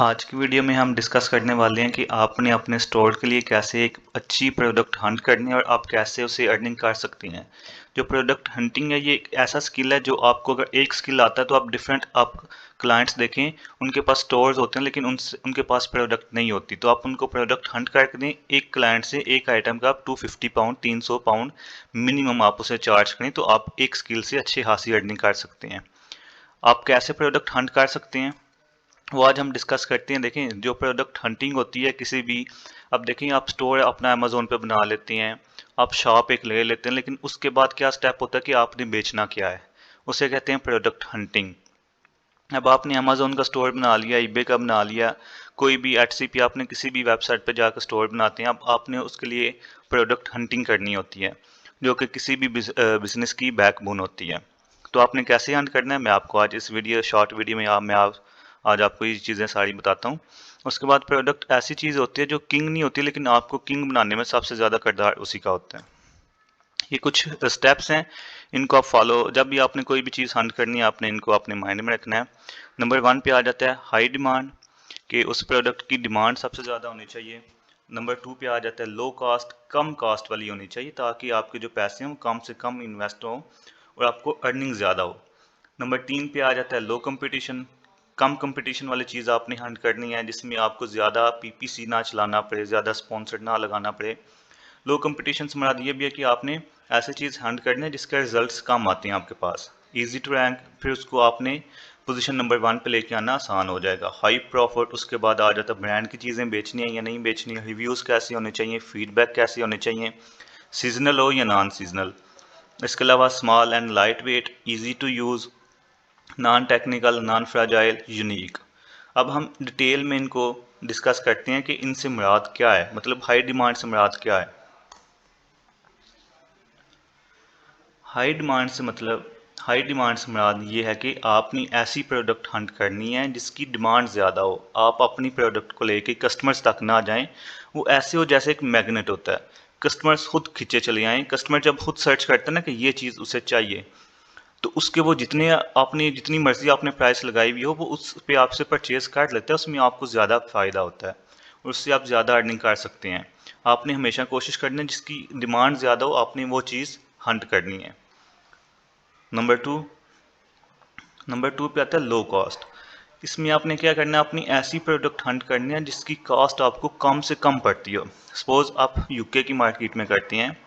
आज की वीडियो में हम डिस्कस करने वाले हैं कि आपने अपने स्टोर के लिए कैसे एक अच्छी प्रोडक्ट हंट करनी है और आप कैसे उसे अर्निंग कर सकती हैं। जो प्रोडक्ट हंटिंग है ये एक ऐसा स्किल है जो आपको अगर एक स्किल आता है तो आप डिफरेंट आप क्लाइंट्स देखें, उनके पास स्टोर्स होते हैं लेकिन उनके पास प्रोडक्ट नहीं होती, तो आप उनको प्रोडक्ट हंट करके दें। एक क्लाइंट से एक आइटम का आप 250 पाउंड 300 पाउंड मिनिमम आप उसे चार्ज करें तो आप एक स्किल से अच्छी खासी अर्निंग कर सकते हैं। आप कैसे प्रोडक्ट हंट कर सकते हैं वो आज हम डिस्कस करते हैं। देखें, जो प्रोडक्ट हंटिंग होती है किसी भी, अब देखें आप स्टोर अपना अमेजोन पे बना लेते हैं, आप शॉप एक ले लेते हैं, लेकिन उसके बाद क्या स्टेप होता है कि आपने बेचना क्या है, उसे कहते हैं प्रोडक्ट हंटिंग। अब आपने अमेजोन का स्टोर बना लिया, ईबे का बना लिया, कोई भी एटसीपी आपने किसी भी वेबसाइट पे जाकर स्टोर बनाते हैं, अब आपने उसके लिए प्रोडक्ट हंटिंग करनी होती है जो कि किसी भी बिजनेस की बैकबोन होती है। तो आपने कैसे हंट करना है मैं आपको आज इस वीडियो शॉर्ट वीडियो में आज आपको ये चीज़ें सारी बताता हूँ। उसके बाद प्रोडक्ट ऐसी चीज़ होती है जो किंग नहीं होती, लेकिन आपको किंग बनाने में सबसे ज़्यादा किरदार उसी का होता है। ये कुछ स्टेप्स हैं, इनको आप फॉलो, जब भी आपने कोई भी चीज़ हंट करनी है आपने इनको अपने माइंड में रखना है। नंबर 1 पे आ जाता है हाई डिमांड, कि उस प्रोडक्ट की डिमांड सबसे ज़्यादा होनी चाहिए। नंबर 2 पे आ जाता है लो कॉस्ट, कम कॉस्ट वाली होनी चाहिए ताकि आपके जो पैसे हैं वो कम से कम इन्वेस्ट हो और आपको अर्निंग ज़्यादा हो। नंबर 3 पे आ जाता है लो कंपटीशन, कम कंपटीशन वाली चीज़ आपने हंट करनी है जिसमें आपको ज़्यादा पीपीसी ना चलाना पड़े, ज़्यादा स्पॉन्सर ना लगाना पड़े। लो कंपटीशन से मुराद ये भी है कि आपने ऐसी चीज़ हंट करनी है जिसके रिजल्ट्स कम आते हैं आपके पास, इजी टू रैंक, फिर उसको आपने पोजीशन नंबर 1 पे लेके आना आसान हो जाएगा। हाई प्रॉफिट, उसके बाद आ जाता है ब्रांड की चीज़ें बेचनी है या नहीं बेचनी है, रिव्यूज़ कैसे होने चाहिए, फीडबैक कैसे होने चाहिए, सीजनल हो या नॉन सीजनल। इसके अलावा small and light weight, easy to use, non technical, non fragile, unique. अब हम डिटेल में इनको डिस्कस करते हैं कि इनसे मुराद क्या है, मतलब हाई डिमांड से मुराद क्या है। हाई डिमांड से मुराद ये है कि आपने ऐसी प्रोडक्ट हंट करनी है जिसकी डिमांड ज़्यादा हो। आप अपनी प्रोडक्ट को लेके कस्टमर्स तक ना जाएं, वो ऐसे हो जैसे एक मैग्नेट होता है, कस्टमर्स खुद खींचे चले आएँ। कस्टमर जब खुद सर्च करता है ना कि ये चीज़ उसे चाहिए, तो उसके वो जितने आपने जितनी मर्जी आपने प्राइस लगाई हुई हो वो उस पे आपसे परचेज कर लेता है, उसमें आपको ज़्यादा फ़ायदा होता है और उससे आप ज़्यादा अर्निंग कर सकते हैं। आपने हमेशा कोशिश करनी है जिसकी डिमांड ज़्यादा हो, आपने वो चीज़ हंट करनी है। नंबर टू नंबर 2 पे आता है लो कॉस्ट। इसमें आपने क्या करना है, अपनी ऐसी प्रोडक्ट हंट करनी है जिसकी कॉस्ट आपको कम से कम पड़ती हो। सपोज आप यूके की मार्केट में करते हैं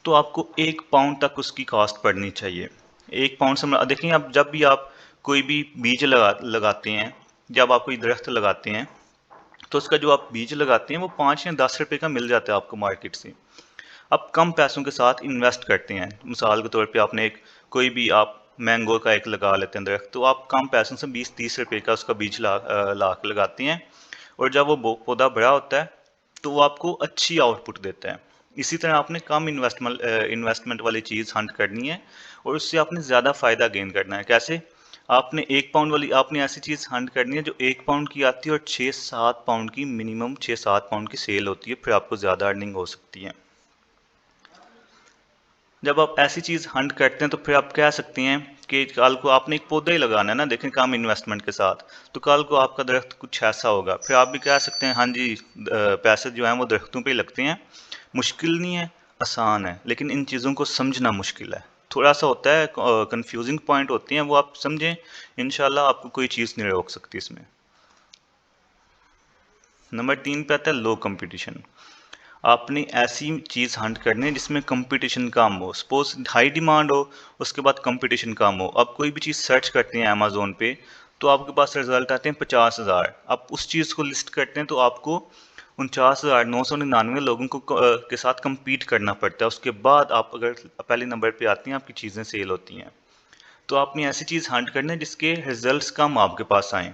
तो आपको 1 पाउंड तक उसकी कॉस्ट पड़नी चाहिए। 1 पाउंड से देखिए, आप जब भी आप कोई भी बीज लगाते हैं, जब आप कोई दरख्त लगाते हैं तो उसका जो आप बीज लगाते हैं वो 5 या 10 रुपए का मिल जाता है आपको मार्केट से। आप कम पैसों के साथ इन्वेस्ट करते हैं, मिसाल के तौर पे आपने एक कोई भी आप मैंगो का एक लगा लेते हैं दरख्त, तो आप कम पैसों से 20-30 रुपए का उसका बीज ला के लगाते हैं और जब वो पौधा बड़ा होता है तो वो आपको अच्छी आउटपुट देता है। इसी तरह आपने कम इन्वेस्टमेंट वाली चीज़ हंट करनी है और उससे आपने ज़्यादा फ़ायदा गेन करना है। कैसे? आपने 1 पाउंड वाली आपने ऐसी चीज़ हंट करनी है जो 1 पाउंड की आती है और 6-7 पाउंड की, मिनिमम 6-7 पाउंड की सेल होती है, फिर आपको ज़्यादा अर्निंग हो सकती है। जब आप ऐसी चीज़ हंट करते हैं तो फिर आप कह सकते हैं कि कल को आपने एक पौधा ही लगाना है ना, देखें कम इन्वेस्टमेंट के साथ, तो कल को आपका दरख्त कुछ ऐसा होगा, फिर आप भी कह सकते हैं हाँ जी, पैसे जो हैं वो दरख्तों पे ही लगते हैं। मुश्किल नहीं है, आसान है, लेकिन इन चीज़ों को समझना मुश्किल है, थोड़ा सा होता है, कंफ्यूजिंग पॉइंट होते हैं, वो आप समझें, इंशाल्लाह आपको कोई चीज़ नहीं रोक सकती इसमें। नंबर 3 पे आता है लो कंपटीशन। आपने ऐसी चीज़ हंट करनी है जिसमें कंपटीशन कम हो। सपोज हाई डिमांड हो, उसके बाद कंपटीशन कम हो। आप कोई भी चीज़ सर्च करते हैं अमेजोन पे तो आपके पास रिजल्ट आते हैं 50,000। आप उस चीज़ को लिस्ट करते हैं तो आपको 49,999 लोगों को के साथ compete करना पड़ता है। उसके बाद आप अगर पहले नंबर पे आती हैं, आपकी चीज़ें सेल होती हैं। तो आपने ऐसी चीज़ हंट करनी है जिसके रिजल्ट्स कम आपके पास आएँ।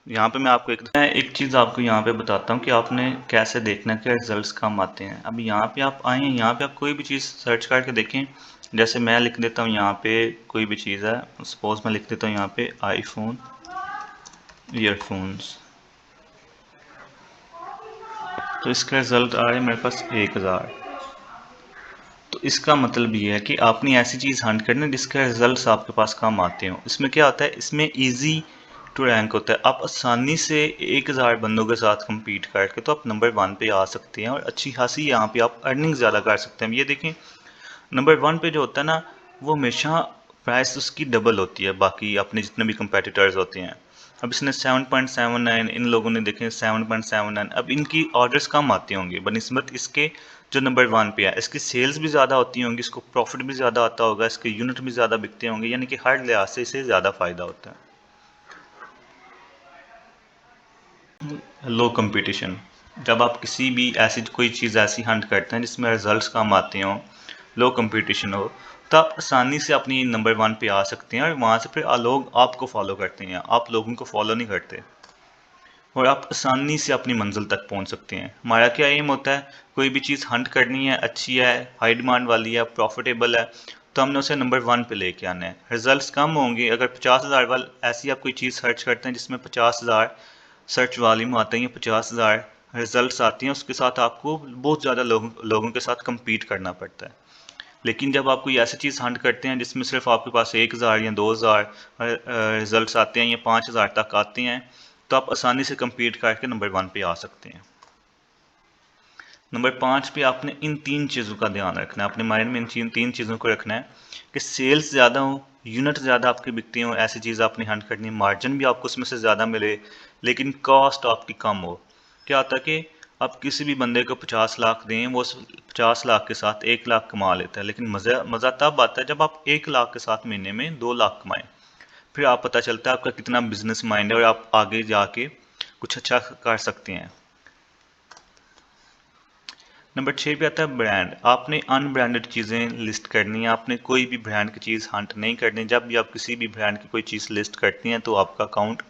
यहाँ पे मैं एक चीज़ आपको यहाँ पे बताता हूँ कि आपने कैसे देखना है कि रिजल्ट्स कम आते हैं। अब यहाँ पे आप आए हैं, यहाँ पे आप कोई भी चीज़ सर्च करके देखें। जैसे मैं लिख देता हूँ यहाँ पे कोई भी चीज़ है, सपोज मैं लिख देता हूँ यहाँ पे आईफोन ईयरफोन्स, तो इसका रिजल्ट आ रहा है मेरे पास 1000। तो इसका मतलब ये है कि आपने ऐसी चीज़ हंट करनी है जिसके रिजल्ट्स आपके पास कम आते हो। इसमें क्या होता है, इसमें ईजी टू रैंक होता है। आप आसानी से 1000 बंदों के साथ compete करके तो आप नंबर 1 पे आ सकते हैं और अच्छी खासी यहाँ पे आप अर्निंग ज़्यादा कर सकते हैं। ये देखें, नंबर 1 पे जो होता है ना, वो हमेशा प्राइस उसकी डबल होती है बाकी अपने जितने भी कंपेटिटर्स होते हैं। अब इसने 7.79, इन लोगों ने देखें 7.79। अब इनकी ऑर्डर्स कम आते होंगे बनिस्बत इसके जो नंबर 1 पे है। इसकी सेल्स भी ज़्यादा होती होंगी, इसको प्रॉफिट भी ज़्यादा आता होगा, इसके यूनिट भी ज़्यादा बिकते होंगे, यानी कि हर लिहाज से इसे ज़्यादा फ़ायदा होता है। लो कंपटीशन, जब आप किसी भी ऐसी कोई चीज़ ऐसी हंट करते हैं जिसमें रिजल्ट्स कम आते हों, लो कंपटीशन हो, तो आप आसानी से अपनी नंबर 1 पे आ सकते हैं और वहाँ से फिर लोग आपको फॉलो करते हैं, आप लोगों को फॉलो नहीं करते और आप आसानी से अपनी मंजिल तक पहुँच सकते हैं। हमारा क्या एम होता है, कोई भी चीज़ हंट करनी है, अच्छी है, हाई डिमांड वाली है, प्रॉफिटेबल है, तो हमने उसे नंबर 1 पे लेके आना है। रिजल्ट्स कम होंगे, अगर 50,000 वाल ऐसी आप कोई चीज़ सर्च करते हैं जिसमें 50,000 सर्च वॉल्यूम आते हैं, 50,000 रिजल्ट्स आती हैं, उसके साथ आपको बहुत ज़्यादा लोगों के साथ कम्पीट करना पड़ता है। लेकिन जब आप कोई ऐसी चीज़ हंट करते हैं जिसमें सिर्फ आपके पास 1000 या 2000 रिजल्ट्स आते हैं या 5000 तक आते हैं, तो आप आसानी से कम्पीट करके नंबर 1 पे आ सकते हैं। नंबर 5 पे आपने इन 3 चीज़ों का ध्यान रखना है, अपने माइंड में इन 3 चीज़ों को रखना है कि सेल्स ज़्यादा हो, यूनिट ज़्यादा आपकी बिकती हो, ऐसी चीज़ आपने हंट करनी है, मार्जिन भी आपको उसमें से ज़्यादा मिले, लेकिन कॉस्ट आपकी कम हो। क्या होता है कि आप किसी भी बंदे को 50 लाख दें, वो 50 लाख के साथ 1 लाख कमा लेता है, लेकिन मज़ा तब आता है जब आप 1 लाख के साथ महीने में 2 लाख कमाएं। फिर आप पता चलता है आपका कितना बिजनेस माइंड है और आप आगे जाके कुछ अच्छा कर सकते हैं। नंबर 6 पे आता है ब्रांड। आपने अनब्रांडेड चीज़ें लिस्ट करनी है, आपने कोई भी ब्रांड की चीज़ हंट नहीं करनी। जब भी आप किसी भी ब्रांड की कोई चीज़ लिस्ट करती हैं तो आपका अकाउंट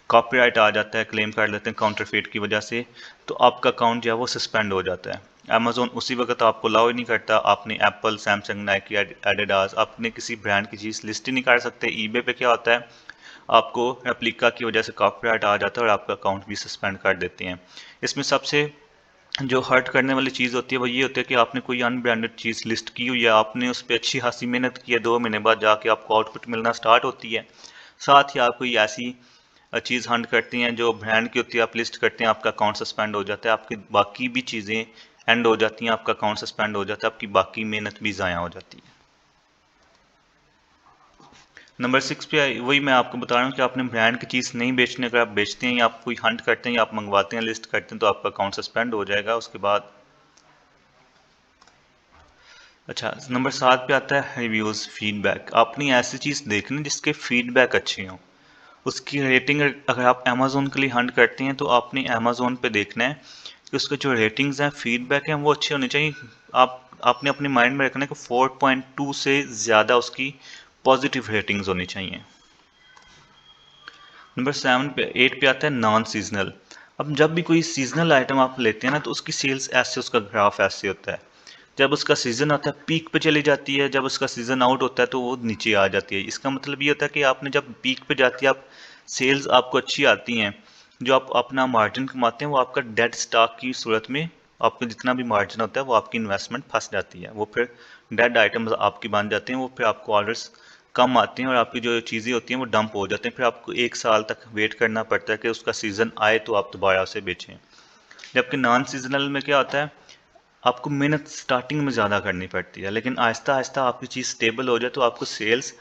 कॉपीराइट आ जाता है, क्लेम कर लेते हैं काउंटरफेट की वजह से, तो आपका अकाउंट जो है वो सस्पेंड हो जाता है। अमेजोन उसी वक्त आपको अलाउ ही नहीं करता। आपने एप्पल, सैमसंग, नाइकी, एडिडास, आपने किसी ब्रांड की चीज़ लिस्ट ही नहीं कर सकते। ईबे पे क्या होता है, आपको रेप्लिका की वजह से कॉपीराइट आ जाता है और आपका अकाउंट भी सस्पेंड कर देते हैं। इसमें सबसे जो हर्ट करने वाली चीज़ होती है वो ये होती है कि आपने कोई अनब्रांडेड चीज़ लिस्ट की हुई है, आपने उस पर अच्छी खासी मेहनत की है, 2 महीने बाद जाके आपको आउटपुट मिलना स्टार्ट होती है। साथ ही आप कोई ऐसी चीज़ हंट करती हैं जो ब्रांड की होती है, आप लिस्ट करते हैं, आपका अकाउंट सस्पेंड हो जाता है, आपकी बाकी भी चीज़ें एंड हो जाती हैं, आपका अकाउंट सस्पेंड हो जाता है, आपकी बाकी मेहनत भी ज़ाया हो जाती है। नंबर 6 पे वही मैं आपको बता रहा हूँ कि आपने ब्रांड की चीज़ नहीं बेचनी। अगर आप बेचते हैं या आप कोई हंट करते हैं या आप मंगवाते हैं, लिस्ट करते हैं, तो आपका अकाउंट सस्पेंड हो जाएगा उसके बाद। अच्छा, नंबर 7 पे आता है रिव्यूज़, फीडबैक। आपने ऐसी चीज़ देखनी जिसके फीडबैक अच्छे हों, उसकी रेटिंग। अगर आप अमेज़ोन के लिए हंट करते हैं तो आपने अमेज़ोन पे देखना है कि उसके जो रेटिंग्स हैं, फीडबैक हैं, वो अच्छे होने चाहिए। आपने अपने माइंड में रखना है कि 4.2 से ज़्यादा उसकी पॉजिटिव रेटिंग्स होनी चाहिए। नंबर 8 पे आता है नॉन सीजनल। अब जब भी कोई सीजनल आइटम आप लेते हैं ना, तो उसकी सेल्स ऐसे, उसका ग्राफ ऐसे होता है। जब उसका सीज़न आता है पीक पे चली जाती है, जब उसका सीज़न आउट होता है तो वो नीचे आ जाती है। इसका मतलब ये होता है कि आपने जब पीक पे जाती है, आप सेल्स आपको अच्छी आती हैं, जो आप अपना मार्जिन कमाते हैं वो आपका डेड स्टॉक की सूरत में, आपका जितना भी मार्जिन होता है वो आपकी इन्वेस्टमेंट फंस जाती है, वो फिर डेड आइटम्स आपकी बन जाते हैं, वो फिर आपको ऑर्डर्स कम आते हैं और आपकी जो चीज़ें होती हैं वो डंप हो जाते हैं। फिर आपको 1 साल तक वेट करना पड़ता है कि उसका सीज़न आए तो आप दोबारा उसे बेचें। जबकि नॉन सीजनल में क्या होता है, आपको मेहनत स्टार्टिंग में ज़्यादा करनी पड़ती है, लेकिन आहिस्ता आहिस्ता आपकी चीज़ स्टेबल हो जाए तो आपको सेल्स,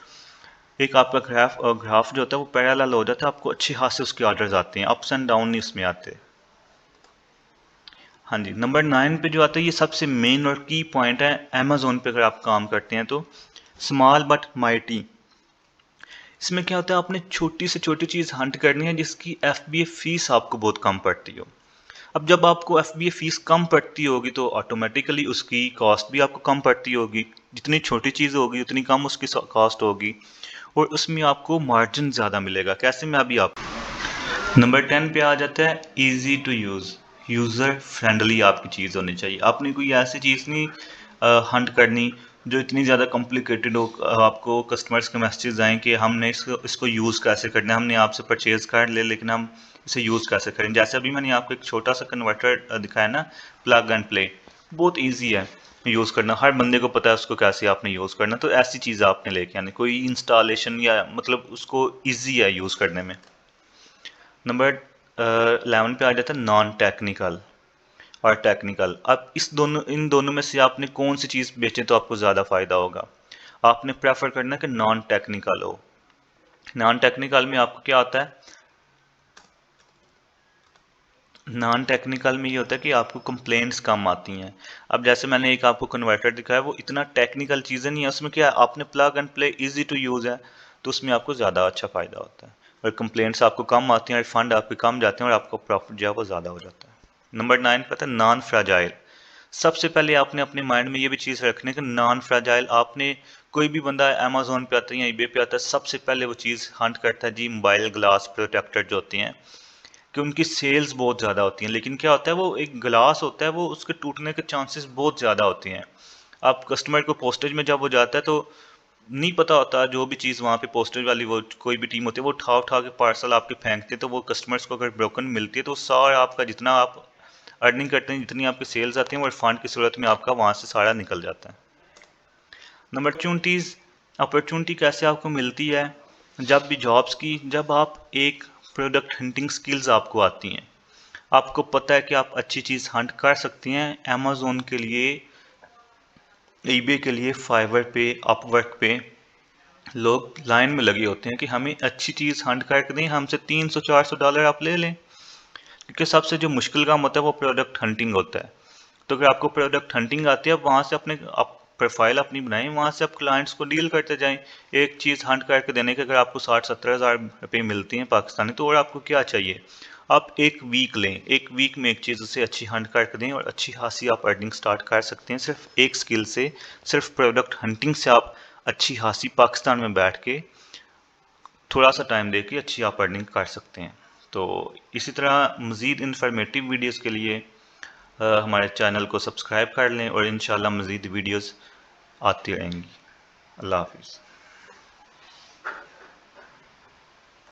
एक आपका ग्राफ जो होता है वो पैरेलल हो जाता है, आपको अच्छे खासे उसके ऑर्डर्स आते हैं, अप्स एंड डाउन नहीं उसमें आते। हाँ जी, नंबर 9 पे जो आता है ये सबसे मेन और की पॉइंट है। अमेजोन पे अगर आप काम करते हैं तो स्मॉल बट माइटी। इसमें क्या होता है, आपने छोटी से छोटी चीज़ हंट करनी है जिसकी FBA फीस आपको बहुत कम पड़ती हो। अब जब आपको FBA फीस कम पड़ती होगी तो ऑटोमेटिकली उसकी कॉस्ट भी आपको कम पड़ती होगी। जितनी छोटी चीज़ होगी उतनी कम उसकी कॉस्ट होगी और उसमें आपको मार्जिन ज़्यादा मिलेगा। कैसे में अभी आप नंबर 10 पे आ जाता है easy to use, user friendly आपकी चीज़ होनी चाहिए। आपने कोई ऐसी चीज़ नहीं हंट करनी जो इतनी ज़्यादा कॉम्प्लिकेटेड हो, आपको कस्टमर्स के मैसेजेस आएँ कि हमने इसको यूज़ कैसे करना है, हमने आपसे परचेज़ कर ले लेकिन हम इसे यूज़ कैसे करें। जैसे अभी मैंने आपको एक छोटा सा कन्वर्टर दिखाया ना, प्लग एंड प्ले, बहुत ईजी है यूज़ करना, हर बंदे को पता है उसको कैसे आपने यूज़ करना। तो ऐसी चीज़ आपने लेके आनी, कोई इंस्टॉलेशन या मतलब उसको ईजी है यूज़ करने में। नंबर 11 पे आ जाता है नॉन टेक्निकल और टेक्निकल। अब इन दोनों में से आपने कौन सी चीज़ बेचें तो आपको ज़्यादा फ़ायदा होगा। आपने प्रेफर करना कि नॉन टेक्निकल हो। नॉन टेक्निकल में आपको क्या होता है, नॉन टेक्निकल में ये होता है कि आपको कंप्लेंट्स कम आती हैं। अब जैसे मैंने एक आपको कन्वर्टर दिखाया, वो इतना टेक्निकल चीज़ें नहीं है, उसमें क्या है, आपने plug and play, easy to use है, तो उसमें आपको ज़्यादा अच्छा फ़ायदा होता है और कंप्लेंट्स आपको कम आती हैं और फंड आपके कम जाते हैं और आपको प्रॉफिट जो है वो ज़्यादा हो जाता है। नंबर 9 पे आता है नॉन फ्रेजाइल। सबसे पहले आपने अपने माइंड में ये भी चीज़ रखनी है कि नॉन फ्रेजाइल, आपने कोई भी बंदा अमेजोन पे आता है या ईबे पे आता है, सबसे पहले वो चीज़ हंट करता है जी मोबाइल ग्लास प्रोटेक्टर जो होती हैं, कि उनकी सेल्स बहुत ज़्यादा होती हैं, लेकिन क्या होता है, वो एक ग्लास होता है, वो उसके टूटने के चांसेस बहुत ज़्यादा होते हैं। आप कस्टमर को पोस्टेज में जब वो जाता है तो नहीं पता होता, जो भी चीज़ वहाँ पे पोस्टेज वाली वो कोई भी टीम होती है वो उठा उठा के पार्सल आपके फेंकते हैं, तो वो कस्टमर्स को अगर ब्रोकन मिलती है तो सारा आपका जितना आप अर्निंग करते हैं, जितनी आपकी सेल्स आती हैं, वो फंड की सूरत में आपका वहाँ से सारा निकल जाता है। नंबर अपॉर्चुनिटीज़, अपॉर्चुनिटी कैसे आपको मिलती है, जब भी जॉब्स की, जब आप एक प्रोडक्ट हंटिंग स्किल्स आपको आती हैं, आपको पता है कि आप अच्छी चीज़ हंट कर सकती हैं। अमेज़न के लिए, ईबे के लिए, फाइवर पे, अपवर्क पे लोग लाइन में लगे होते हैं कि हमें अच्छी चीज़ हंट करके दें, हमसे $300-400 आप ले लें, क्योंकि सबसे जो मुश्किल काम होता है वो प्रोडक्ट हंटिंग होता है। तो अगर आपको प्रोडक्ट हंटिंग आती है, आप वहाँ से अपने आप प्रोफाइल अपनी बनाएं, वहाँ से आप क्लाइंट्स को डील करते जाएं। एक चीज़ हंट करके देने के अगर आपको 60-70 हज़ार रुपये मिलती हैं पाकिस्तानी, तो और आपको क्या चाहिए। आप एक वीक लें, एक वीक में एक चीज़ उसे अच्छी हंट करके दें और अच्छी खासी आप अर्निंग स्टार्ट कर सकते हैं सिर्फ एक स्किल से। सिर्फ प्रोडक्ट हंटिंग से आप अच्छी खासी पाकिस्तान में बैठ के थोड़ा सा टाइम दे के अच्छी आप अर्निंग कर सकते हैं। तो इसी तरह मज़ीद इन्फॉर्मेटिव वीडियोज़ के लिए हमारे चैनल को सब्सक्राइब कर लें और इंशाल्लाह मज़ीद वीडियोज़ आती रहेंगी। अल्लाह हाफिज़।